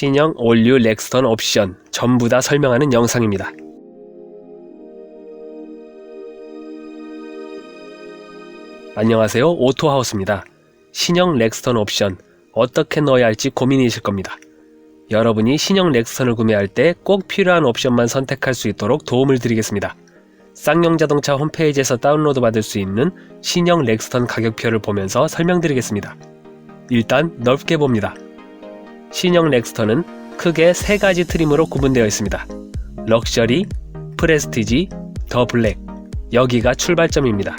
신형 올류 렉스턴 옵션 전부 다 설명하는 영상입니다. 안녕하세요, 오토하우스입니다. 신형 렉스턴 옵션 어떻게 넣어야 할지 고민이실 겁니다. 여러분이 신형 렉스턴을 구매할 때 꼭 필요한 옵션만 선택할 수 있도록 도움을 드리겠습니다. 쌍용자동차 홈페이지에서 다운로드 받을 수 있는 신형 렉스턴 가격표를 보면서 설명드리겠습니다. 일단 넓게 봅니다. 신형 렉스턴은 크게 3가지 트림으로 구분되어 있습니다. 럭셔리, 프레스티지, 더 블랙. 여기가 출발점입니다.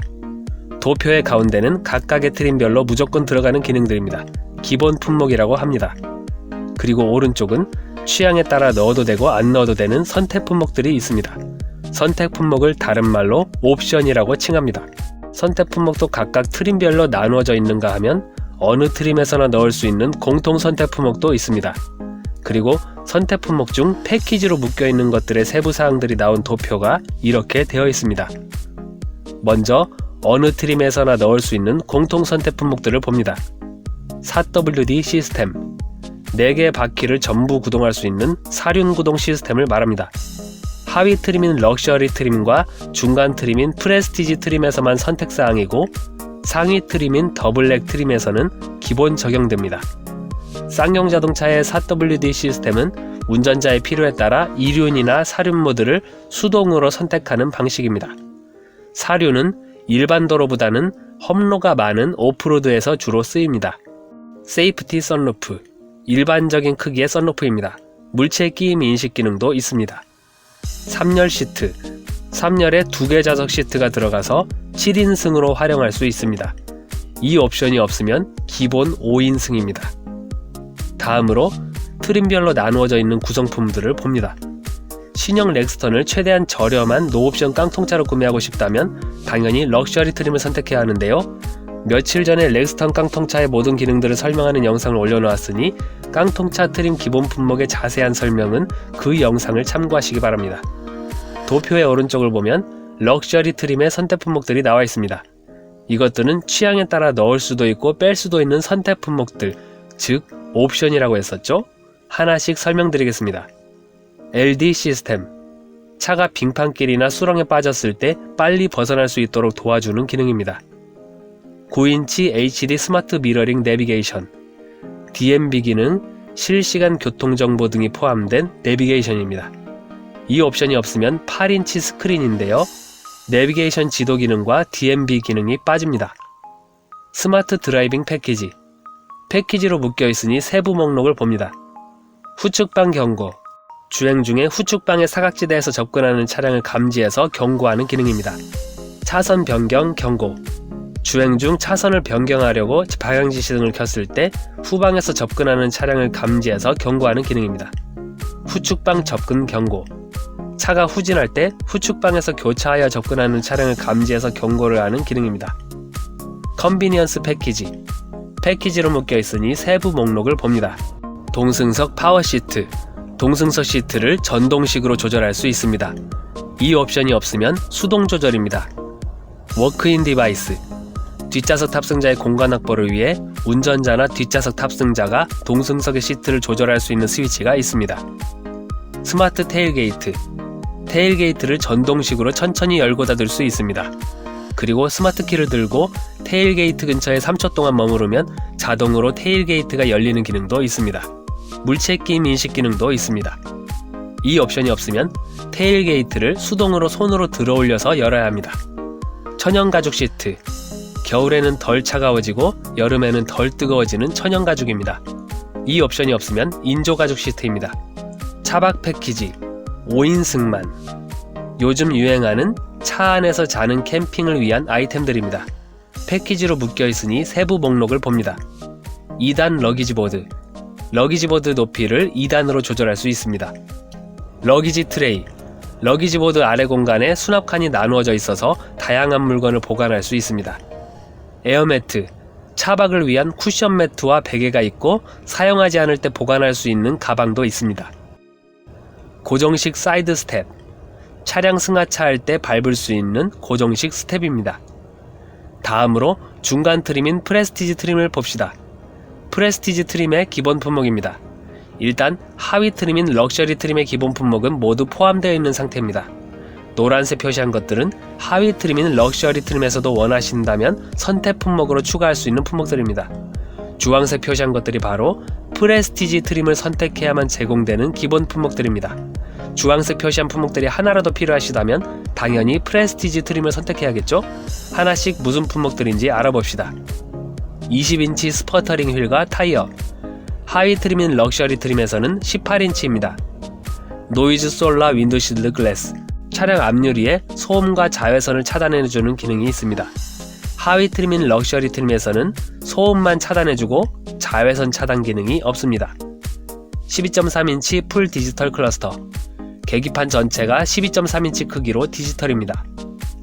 도표의 가운데는 각각의 트림별로 무조건 들어가는 기능들입니다. 기본 품목이라고 합니다. 그리고 오른쪽은 취향에 따라 넣어도 되고 안 넣어도 되는 선택 품목들이 있습니다. 선택 품목을 다른 말로 옵션이라고 칭합니다. 선택 품목도 각각 트림별로 나누어져 있는가 하면 어느 트림에서나 넣을 수 있는 공통 선택 품목도 있습니다. 그리고 선택 품목 중 패키지로 묶여있는 것들의 세부사항들이 나온 도표가 이렇게 되어 있습니다. 먼저 어느 트림에서나 넣을 수 있는 공통 선택 품목들을 봅니다. 4WD 시스템, 4개의 바퀴를 전부 구동할 수 있는 사륜 구동 시스템을 말합니다. 하위 트림인 럭셔리 트림과 중간 트림인 프레스티지 트림에서만 선택사항이고 상위 트림인 더블랙 트림에서는 기본 적용됩니다. 쌍용 자동차의 4WD 시스템은 운전자의 필요에 따라 2륜이나 사륜 모드를 수동으로 선택하는 방식입니다. 사륜은 일반 도로보다는 험로가 많은 오프로드에서 주로 쓰입니다. 세이프티 선루프, 일반적인 크기의 선루프입니다. 물체 끼임 인식 기능도 있습니다. 3열 시트, 3열에 2개 좌석 시트가 들어가서 7인승으로 활용할 수 있습니다. 이 옵션이 없으면 기본 5인승입니다. 다음으로 트림별로 나누어져 있는 구성품들을 봅니다. 신형 렉스턴을 최대한 저렴한 노옵션 깡통차로 구매하고 싶다면 당연히 럭셔리 트림을 선택해야 하는데요. 며칠 전에 렉스턴 깡통차의 모든 기능들을 설명하는 영상을 올려놓았으니 깡통차 트림 기본 품목의 자세한 설명은 그 영상을 참고하시기 바랍니다. 도표의 오른쪽을 보면 럭셔리 트림의 선택 품목들이 나와 있습니다. 이것들은 취향에 따라 넣을 수도 있고 뺄 수도 있는 선택 품목들, 즉 옵션이라고 했었죠? 하나씩 설명드리겠습니다. LD 시스템, 차가 빙판길이나 수렁에 빠졌을 때 빨리 벗어날 수 있도록 도와주는 기능입니다. 9인치 HD 스마트 미러링 내비게이션, DMB 기능, 실시간 교통정보 등이 포함된 내비게이션입니다. 이 옵션이 없으면 8인치 스크린인데요. 내비게이션 지도 기능과 DMB 기능이 빠집니다. 스마트 드라이빙 패키지, 패키지로 묶여있으니 세부 목록을 봅니다. 후측방 경고, 주행 중에 후측방의 사각지대에서 접근하는 차량을 감지해서 경고하는 기능입니다. 차선 변경 경고, 주행 중 차선을 변경하려고 방향지시 등을 켰을 때 후방에서 접근하는 차량을 감지해서 경고하는 기능입니다. 후측방 접근 경고, 차가 후진할 때 후측방에서 교차하여 접근하는 차량을 감지해서 경고를 하는 기능입니다. 컨비니언스 패키지, 패키지로 묶여있으니 세부 목록을 봅니다. 동승석 파워 시트, 동승석 시트를 전동식으로 조절할 수 있습니다. 이 옵션이 없으면 수동 조절입니다. 워크인 디바이스, 뒷좌석 탑승자의 공간 확보를 위해 운전자나 뒷좌석 탑승자가 동승석의 시트를 조절할 수 있는 스위치가 있습니다. 스마트 테일게이트, 테일게이트를 전동식으로 천천히 열고 닫을 수 있습니다. 그리고 스마트 키를 들고 테일게이트 근처에 3초 동안 머무르면 자동으로 테일게이트가 열리는 기능도 있습니다. 물체 끼임 인식 기능도 있습니다. 이 옵션이 없으면 테일게이트를 수동으로 손으로 들어 올려서 열어야 합니다. 천연 가죽 시트, 겨울에는 덜 차가워지고 여름에는 덜 뜨거워지는 천연 가죽입니다. 이 옵션이 없으면 인조 가죽 시트입니다. 차박 패키지, 5인승만, 요즘 유행하는 차 안에서 자는 캠핑을 위한 아이템들입니다. 패키지로 묶여있으니 세부 목록을 봅니다. 2단 러기지 보드, 러기지 보드 높이를 2단으로 조절할 수 있습니다. 러기지 트레이, 러기지 보드 아래 공간에 수납칸이 나누어져 있어서 다양한 물건을 보관할 수 있습니다. 에어매트, 차박을 위한 쿠션 매트와 베개가 있고 사용하지 않을 때 보관할 수 있는 가방도 있습니다. 고정식 사이드 스텝, 차량 승하차 할 때 밟을 수 있는 고정식 스텝입니다. 다음으로 중간 트림인 프레스티지 트림을 봅시다. 프레스티지 트림의 기본 품목입니다. 일단 하위 트림인 럭셔리 트림의 기본 품목은 모두 포함되어 있는 상태입니다. 노란색 표시한 것들은 하위 트림인 럭셔리 트림에서도 원하신다면 선택 품목으로 추가할 수 있는 품목들입니다. 주황색 표시한 것들이 바로 프레스티지 트림을 선택해야만 제공되는 기본 품목들입니다. 주황색 표시한 품목들이 하나라도 필요하시다면 당연히 프레스티지 트림을 선택해야겠죠? 하나씩 무슨 품목들인지 알아봅시다. 20인치 스퍼터링 휠과 타이어. 하위 트림인 럭셔리 트림에서는 18인치입니다. 노이즈 솔라 윈도실드 글래스. 차량 앞유리에 소음과 자외선을 차단해주는 기능이 있습니다. 하위 트림인 럭셔리 트림에서는 소음만 차단해주고 자외선 차단 기능이 없습니다. 12.3인치 풀 디지털 클러스터. 계기판 전체가 12.3인치 크기로 디지털입니다.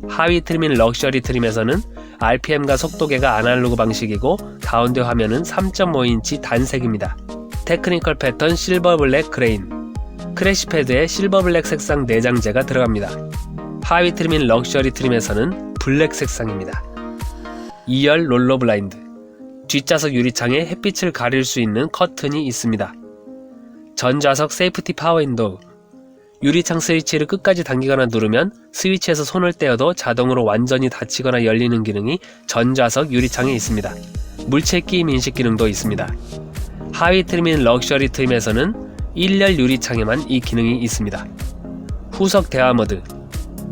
하위 트림인 럭셔리 트림에서는 RPM과 속도계가 아날로그 방식이고 가운데 화면은 3.5인치 단색입니다. 테크니컬 패턴 실버 블랙 그레인. 크래시 패드에 실버 블랙 색상 내장재가 들어갑니다. 하위 트림인 럭셔리 트림에서는 블랙 색상입니다. 2열 롤러 블라인드. 뒷좌석 유리창에 햇빛을 가릴 수 있는 커튼이 있습니다. 전좌석 세이프티 파워 윈도우. 유리창 스위치를 끝까지 당기거나 누르면 스위치에서 손을 떼어도 자동으로 완전히 닫히거나 열리는 기능이 전좌석 유리창에 있습니다. 물체 끼임 인식 기능도 있습니다. 하위 트림인 럭셔리 트림에서는 1열 유리창에만 이 기능이 있습니다. 후석 대화 모드.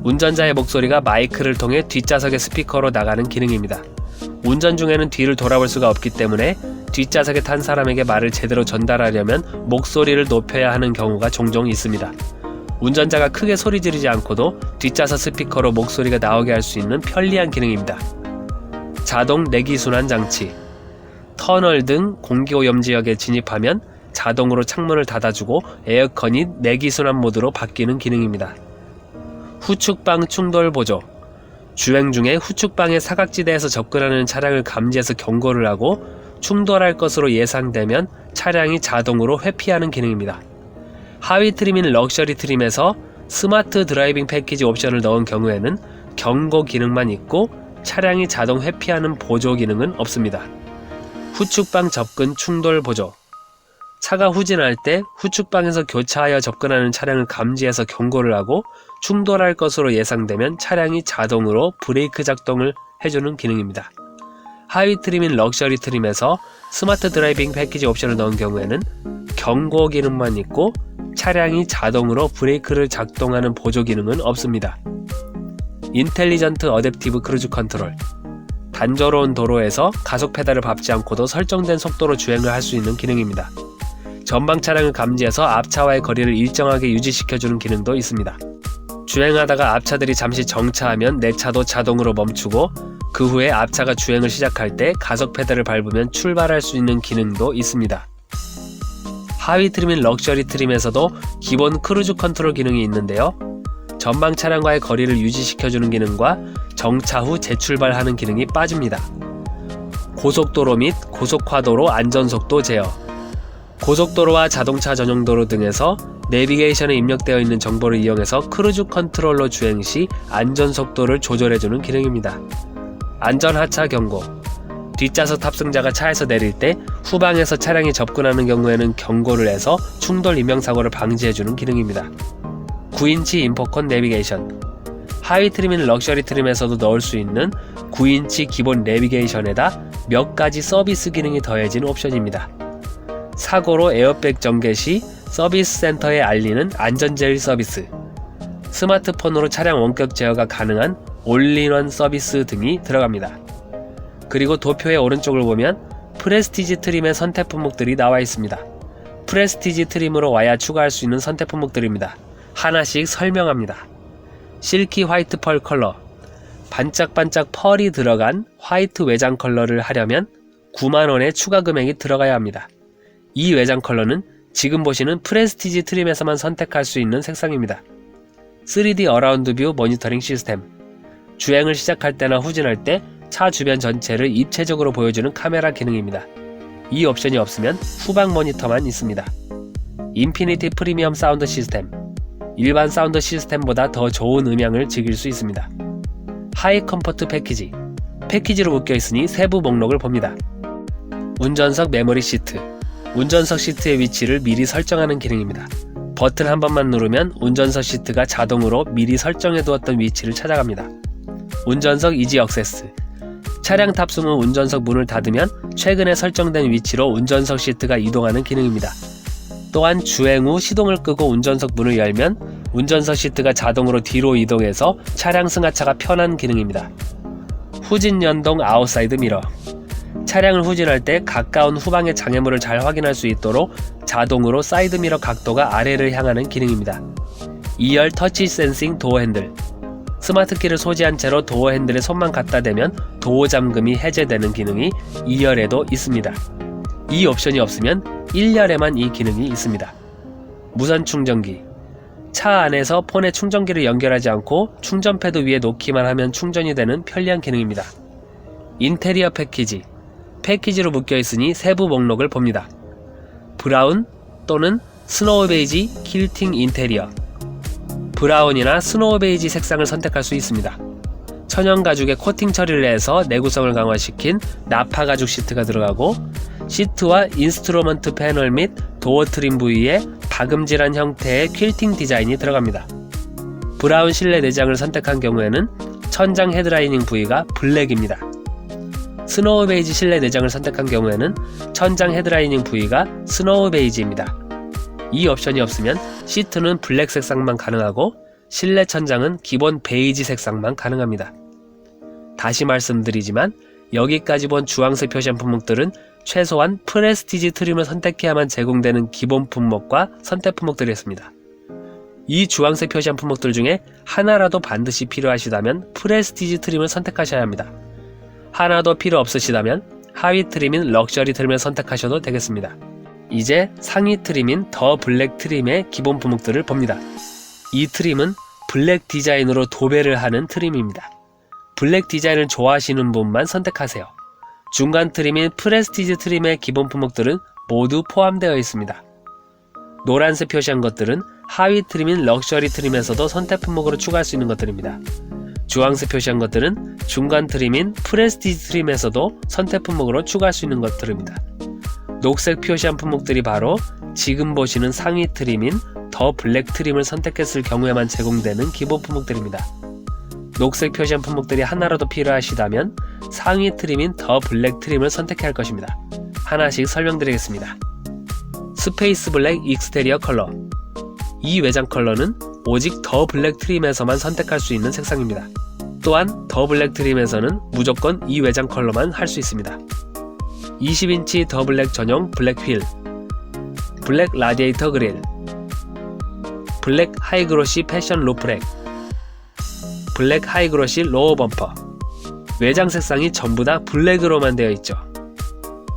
운전자의 목소리가 마이크를 통해 뒷좌석의 스피커로 나가는 기능입니다. 운전 중에는 뒤를 돌아볼 수가 없기 때문에 뒷좌석에 탄 사람에게 말을 제대로 전달하려면 목소리를 높여야 하는 경우가 종종 있습니다. 운전자가 크게 소리 지르지 않고도 뒷좌석 스피커로 목소리가 나오게 할 수 있는 편리한 기능입니다. 자동 내기순환 장치. 터널 등 공기오염 지역에 진입하면 자동으로 창문을 닫아주고 에어컨이 내기순환 모드로 바뀌는 기능입니다. 후측방 충돌 보조. 주행 중에 후측방의 사각지대에서 접근하는 차량을 감지해서 경고를 하고 충돌할 것으로 예상되면 차량이 자동으로 회피하는 기능입니다. 하위 트림인 럭셔리 트림에서 스마트 드라이빙 패키지 옵션을 넣은 경우에는 경고 기능만 있고 차량이 자동 회피하는 보조 기능은 없습니다. 후측방 접근 충돌 보조. 차가 후진할 때 후측방에서 교차하여 접근하는 차량을 감지해서 경고를 하고 충돌할 것으로 예상되면 차량이 자동으로 브레이크 작동을 해주는 기능입니다. 하위 트림인 럭셔리 트림에서 스마트 드라이빙 패키지 옵션을 넣은 경우에는 경고 기능만 있고 차량이 자동으로 브레이크를 작동하는 보조 기능은 없습니다. 인텔리전트 어댑티브 크루즈 컨트롤. 단조로운 도로에서 가속 페달을 밟지 않고도 설정된 속도로 주행을 할 수 있는 기능입니다. 전방 차량을 감지해서 앞차와의 거리를 일정하게 유지시켜주는 기능도 있습니다. 주행하다가 앞차들이 잠시 정차하면 내 차도 자동으로 멈추고 그 후에 앞차가 주행을 시작할 때 가속 페달을 밟으면 출발할 수 있는 기능도 있습니다. 하위 트림인 럭셔리 트림에서도 기본 크루즈 컨트롤 기능이 있는데요. 전방 차량과의 거리를 유지시켜주는 기능과 정차 후 재출발하는 기능이 빠집니다. 고속도로 및 고속화도로 안전속도 제어. 고속도로와 자동차 전용도로 등에서 내비게이션에 입력되어 있는 정보를 이용해서 크루즈 컨트롤러 주행 시 안전속도를 조절해주는 기능입니다. 안전하차 경고. 뒷좌석 탑승자가 차에서 내릴 때 후방에서 차량이 접근하는 경우에는 경고를 해서 충돌 인명사고를 방지해주는 기능입니다. 9인치 인포콘 내비게이션. 하위 트림인 럭셔리 트림에서도 넣을 수 있는 9인치 기본 내비게이션에다 몇 가지 서비스 기능이 더해진 옵션입니다. 사고로 에어백 전개 시 서비스 센터에 알리는 안전제일 서비스, 스마트폰으로 차량 원격 제어가 가능한 올인원 서비스 등이 들어갑니다. 그리고 도표의 오른쪽을 보면 프레스티지 트림의 선택 품목들이 나와 있습니다. 프레스티지 트림으로 와야 추가할 수 있는 선택 품목들입니다. 하나씩 설명합니다. 실키 화이트 펄 컬러. 반짝반짝 펄이 들어간 화이트 외장 컬러를 하려면 9만원의 추가 금액이 들어가야 합니다. 이 외장 컬러는 지금 보시는 프레스티지 트림에서만 선택할 수 있는 색상입니다. 3D 어라운드 뷰 모니터링 시스템. 주행을 시작할 때나 후진할 때 차 주변 전체를 입체적으로 보여주는 카메라 기능입니다. 이 옵션이 없으면 후방 모니터만 있습니다. 인피니티 프리미엄 사운드 시스템. 일반 사운드 시스템보다 더 좋은 음향을 즐길 수 있습니다. 하이 컴포트 패키지. 패키지로 묶여 있으니 세부 목록을 봅니다. 운전석 메모리 시트. 운전석 시트의 위치를 미리 설정하는 기능입니다. 버튼 한 번만 누르면 운전석 시트가 자동으로 미리 설정해 두었던 위치를 찾아갑니다. 운전석 이지 액세스. 차량 탑승 후 운전석 문을 닫으면 최근에 설정된 위치로 운전석 시트가 이동하는 기능입니다. 또한 주행 후 시동을 끄고 운전석 문을 열면 운전석 시트가 자동으로 뒤로 이동해서 차량 승하차가 편한 기능입니다. 후진 연동 아웃사이드 미러. 차량을 후진할 때 가까운 후방의 장애물을 잘 확인할 수 있도록 자동으로 사이드미러 각도가 아래를 향하는 기능입니다. 2열 터치 센싱 도어 핸들. 스마트키를 소지한 채로 도어 핸들에 손만 갖다 대면 도어 잠금이 해제되는 기능이 2열에도 있습니다. 이 옵션이 없으면 1열에만 이 기능이 있습니다. 무선 충전기. 차 안에서 폰에 충전기를 연결하지 않고 충전 패드 위에 놓기만 하면 충전이 되는 편리한 기능입니다. 인테리어 패키지. 패키지로 묶여있으니 세부 목록을 봅니다. 브라운 또는 스노우 베이지 퀼팅 인테리어. 브라운이나 스노우 베이지 색상을 선택할 수 있습니다. 천연 가죽에 코팅 처리를 해서 내구성을 강화시킨 나파 가죽 시트가 들어가고, 시트와 인스트루먼트 패널 및 도어 트림 부위에 박음질한 형태의 퀼팅 디자인이 들어갑니다. 브라운 실내 내장을 선택한 경우에는 천장 헤드라이닝 부위가 블랙입니다. 스노우 베이지 실내 내장을 선택한 경우에는 천장 헤드라이닝 부위가 스노우 베이지입니다. 이 옵션이 없으면 시트는 블랙 색상만 가능하고 실내 천장은 기본 베이지 색상만 가능합니다. 다시 말씀드리지만 여기까지 본 주황색 표시한 품목들은 최소한 프레스티지 트림을 선택해야만 제공되는 기본 품목과 선택 품목들이었습니다. 이 주황색 표시한 품목들 중에 하나라도 반드시 필요하시다면 프레스티지 트림을 선택하셔야 합니다. 하나도 필요 없으시다면 하위 트림인 럭셔리 트림을 선택하셔도 되겠습니다. 이제 상위 트림인 더 블랙 트림의 기본 품목들을 봅니다. 이 트림은 블랙 디자인으로 도배를 하는 트림입니다. 블랙 디자인을 좋아하시는 분만 선택하세요. 중간 트림인 프레스티지 트림의 기본 품목들은 모두 포함되어 있습니다. 노란색 표시한 것들은 하위 트림인 럭셔리 트림에서도 선택 품목으로 추가할 수 있는 것들입니다. 주황색 표시한 것들은 중간 트림인 프레스티지 트림에서도 선택 품목으로 추가할 수 있는 것들입니다. 녹색 표시한 품목들이 바로 지금 보시는 상위 트림인 더 블랙 트림을 선택했을 경우에만 제공되는 기본 품목들입니다. 녹색 표시한 품목들이 하나라도 필요하시다면 상위 트림인 더 블랙 트림을 선택해야 할 것입니다. 하나씩 설명드리겠습니다. 스페이스 블랙 익스테리어 컬러. 이 외장 컬러는 오직 더 블랙 트림에서만 선택할 수 있는 색상입니다. 또한 더 블랙 트림에서는 무조건 이 외장 컬러만 할 수 있습니다. 20인치 더 블랙 전용 블랙 휠, 블랙 라디에이터 그릴, 블랙 하이그로시 패션 루프렉, 블랙 하이그로시 로어 범퍼. 외장 색상이 전부 다 블랙으로만 되어 있죠.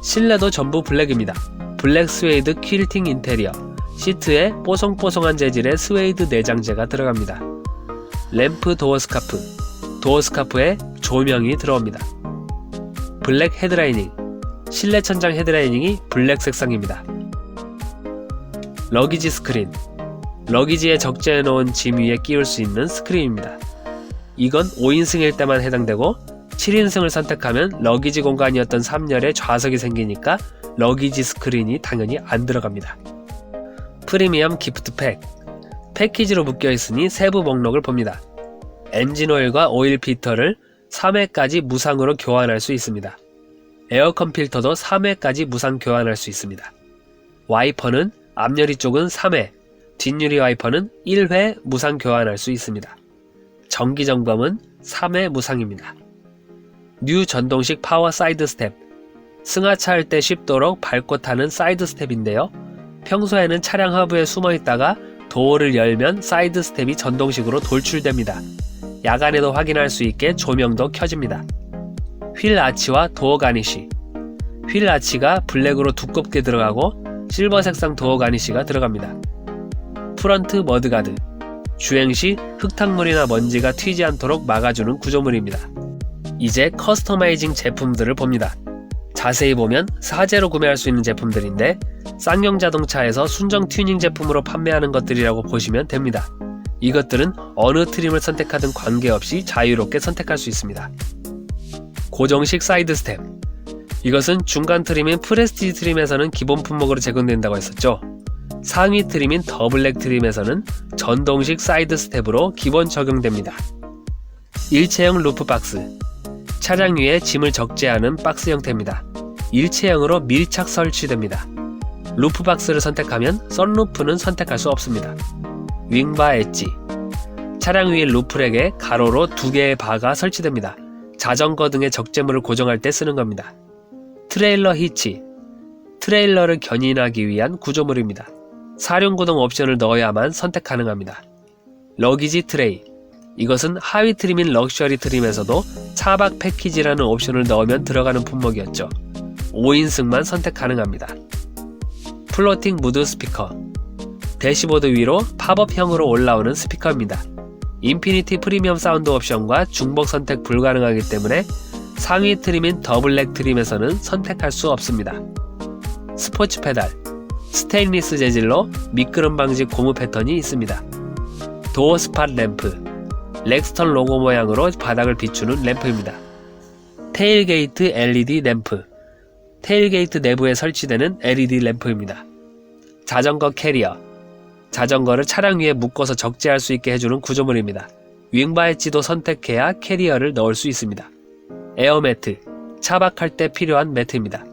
실내도 전부 블랙입니다. 블랙 스웨이드 퀼팅 인테리어. 시트에 뽀송뽀송한 재질의 스웨이드 내장재가 들어갑니다. 램프 도어 스카프. 도어 스카프에 조명이 들어옵니다. 블랙 헤드라이닝. 실내 천장 헤드라이닝이 블랙 색상입니다. 러기지 스크린. 러기지에 적재해 놓은 짐 위에 끼울 수 있는 스크린입니다. 이건 5인승일 때만 해당되고 7인승을 선택하면 러기지 공간이었던 3열에 좌석이 생기니까 러기지 스크린이 당연히 안 들어갑니다. 프리미엄 기프트팩. 패키지로 묶여있으니 세부 목록을 봅니다. 엔진오일과 오일 필터를 3회까지 무상으로 교환할 수 있습니다. 에어컨 필터도 3회까지 무상 교환할 수 있습니다. 와이퍼는 앞유리 쪽은 3회, 뒷유리 와이퍼는 1회 무상 교환할 수 있습니다. 정기점검은 3회 무상입니다. 뉴 전동식 파워 사이드 스텝. 승하차 할 때 쉽도록 밟고 타는 사이드 스텝인데요. 평소에는 차량 하부에 숨어 있다가 도어를 열면 사이드 스텝이 전동식으로 돌출됩니다. 야간에도 확인할 수 있게 조명도 켜집니다. 휠 아치와 도어 가니쉬. 휠 아치가 블랙으로 두껍게 들어가고 실버 색상 도어 가니쉬가 들어갑니다. 프런트 머드가드. 주행시 흙탕물이나 먼지가 튀지 않도록 막아주는 구조물입니다. 이제 커스터마이징 제품들을 봅니다. 자세히 보면 사제로 구매할 수 있는 제품들인데 쌍용 자동차에서 순정 튜닝 제품으로 판매하는 것들이라고 보시면 됩니다. 이것들은 어느 트림을 선택하든 관계없이 자유롭게 선택할 수 있습니다. 고정식 사이드 스텝. 이것은 중간 트림인 프레스티지 트림에서는 기본 품목으로 제공된다고 했었죠. 상위 트림인 더 블랙 트림에서는 전동식 사이드 스텝으로 기본 적용됩니다. 일체형 루프 박스. 차량 위에 짐을 적재하는 박스 형태입니다. 일체형으로 밀착 설치됩니다. 루프 박스를 선택하면 썬루프는 선택할 수 없습니다. 윙바 엣지. 차량 위에 루프렉에 가로로 2개의 바가 설치됩니다. 자전거 등의 적재물을 고정할 때 쓰는 겁니다. 트레일러 히치. 트레일러를 견인하기 위한 구조물입니다. 사륜구동 옵션을 넣어야만 선택 가능합니다. 러기지 트레이. 이것은 하위 트림인 럭셔리 트림에서도 차박 패키지라는 옵션을 넣으면 들어가는 품목이었죠. 5인승만 선택 가능합니다. 플로팅 무드 스피커. 대시보드 위로 팝업형으로 올라오는 스피커입니다. 인피니티 프리미엄 사운드 옵션과 중복 선택 불가능하기 때문에 상위 트림인 더 블랙 트림에서는 선택할 수 없습니다. 스포츠 페달. 스테인리스 재질로 미끄럼 방지 고무 패턴이 있습니다. 도어 스팟 램프. 렉스턴 로고 모양으로 바닥을 비추는 램프입니다. 테일게이트 LED 램프. 테일게이트 내부에 설치되는 LED 램프입니다. 자전거 캐리어. 자전거를 차량 위에 묶어서 적재할 수 있게 해주는 구조물입니다. 윙바 엣지도 선택해야 캐리어를 넣을 수 있습니다. 에어매트. 차박할 때 필요한 매트입니다.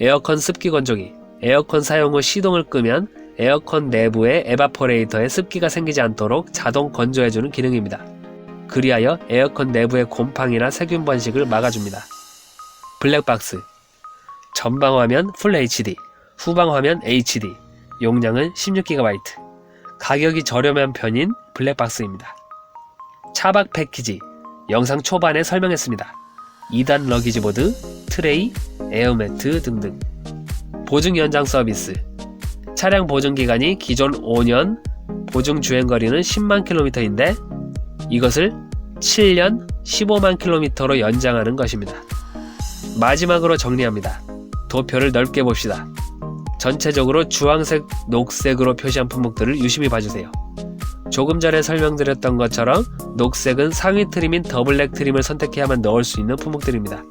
에어컨 습기 건조기. 에어컨 사용 후 시동을 끄면 에어컨 내부의 에바포레이터에 습기가 생기지 않도록 자동 건조해주는 기능입니다. 그리하여 에어컨 내부의 곰팡이나 세균 번식을 막아줍니다. 블랙박스. 전방 화면 풀 HD, 후방 화면 HD, 용량은 16GB. 가격이 저렴한 편인 블랙박스입니다. 차박 패키지. 영상 초반에 설명했습니다. 2단 러기지보드, 트레이, 에어매트 등등. 보증 연장 서비스. 차량 보증기간이 기존 5년, 보증 주행거리는 10만 km인데 이것을 7년 15만 km로 연장하는 것입니다. 마지막으로 정리합니다. 도표를 넓게 봅시다. 전체적으로 주황색, 녹색으로 표시한 품목들을 유심히 봐주세요. 조금 전에 설명드렸던 것처럼 녹색은 상위 트림인 더 블랙 트림을 선택해야만 넣을 수 있는 품목들입니다.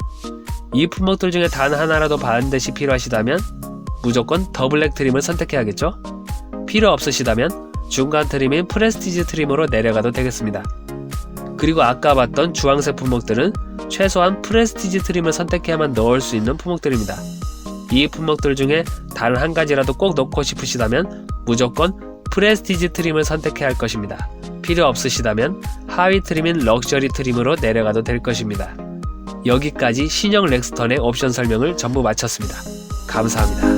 이 품목들 중에 단 하나라도 반드시 필요하시다면 무조건 더 블랙 트림을 선택해야겠죠? 필요 없으시다면 중간 트림인 프레스티지 트림으로 내려가도 되겠습니다. 그리고 아까 봤던 주황색 품목들은 최소한 프레스티지 트림을 선택해야만 넣을 수 있는 품목들입니다. 이 품목들 중에 단 한 가지라도 꼭 넣고 싶으시다면 무조건 프레스티지 트림을 선택해야 할 것입니다. 필요 없으시다면 하위 트림인 럭셔리 트림으로 내려가도 될 것입니다. 여기까지 신형 렉스턴의 옵션 설명을 전부 마쳤습니다. 감사합니다.